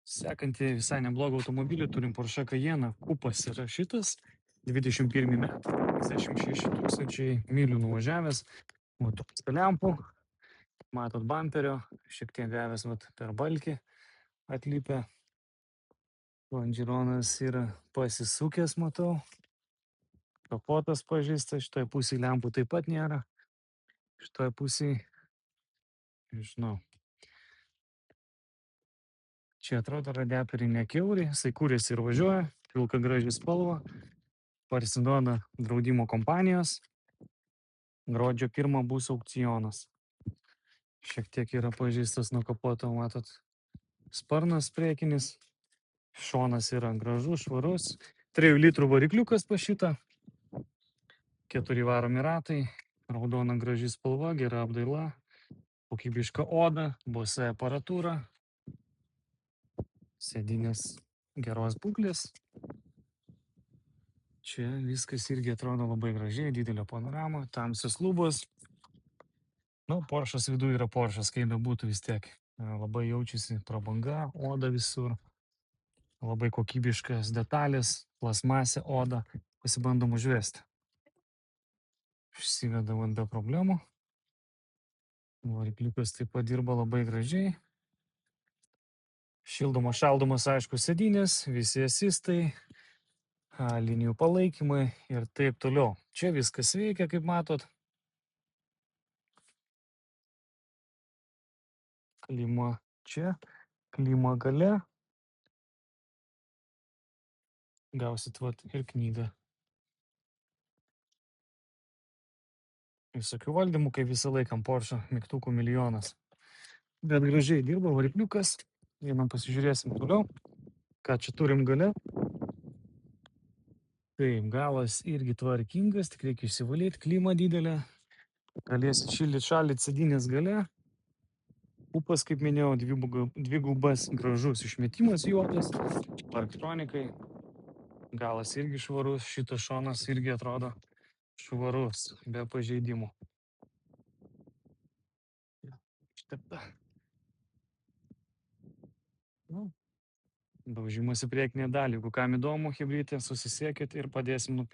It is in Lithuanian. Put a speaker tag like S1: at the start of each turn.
S1: Sekantį visai neblogą automobilį turim Porsche Cayenne. Kupas yra šitas, 21 metai, 56 tūkstančiai mylių nuvažiavęs. Matomas lempų, matot bamperio, šiek tiek gavęs per balkį atlipę. Longironas yra pasisukęs, matau. Kapotas pažeistas, šitoje pusėje lempų taip pat nėra. Šitoje pusėje, nežinau. Čia atrodo radiatoriai nekiauri, jisai kūrėsi ir važiuoja, pilka graži spalva, parsiduoda draudimo kompanijos. Gruodžio 1 bus aukcionas. Šiek tiek yra pažeistas nuo kapoto, matot, sparnas priekinis, šonas yra gražus, švarus, 3 litrų varikliukas pas šitą, 4 varomi ratai, raudona graži spalva, gera apdaila, kokybiška oda, Bose aparatūra, sėdynės geros būklės. Čia viskas irgi atrodo labai gražiai, didelio panorama, tamsios lubos. Porsche'as viduje yra Porsche'as, kaip bebūtų vis tiek. Labai jaučiasi prabanga, oda visur. Labai kokybiškas detalės, plasmasė, oda. Pasibandom užvesti. Išsiveda be problemų. Varikliukas taip pat dirba labai gražiai. Šildomas, šaldomas, aišku, sėdynės, visi asistai, linijų palaikymai ir taip toliau. Čia viskas veikia, kaip matot. Klima čia, klima gale. Gausit ir knygą. Visokių valdymų, kaip visą laiką Porsche, mygtukų milijonas. Bet gražiai dirba varikliukas. Vienam pasižiūrėsim toliau, ką čia turim gale. Taip, galas irgi tvarkingas, tik reikia išsivalyti, klima didelė. Galėsit šaldyti sėdynės gale. Kupas, kaip minėjau, dvigubas gražus išmetimas juodas, elektronikai. Galas irgi švarus, šitas šonas irgi atrodo švarus, be pažeidimų. Ištepta. Daužimas į priekinę dalį. Jeigu kam įdomu, chebrytė, susisiekit ir padėsim nupirkti.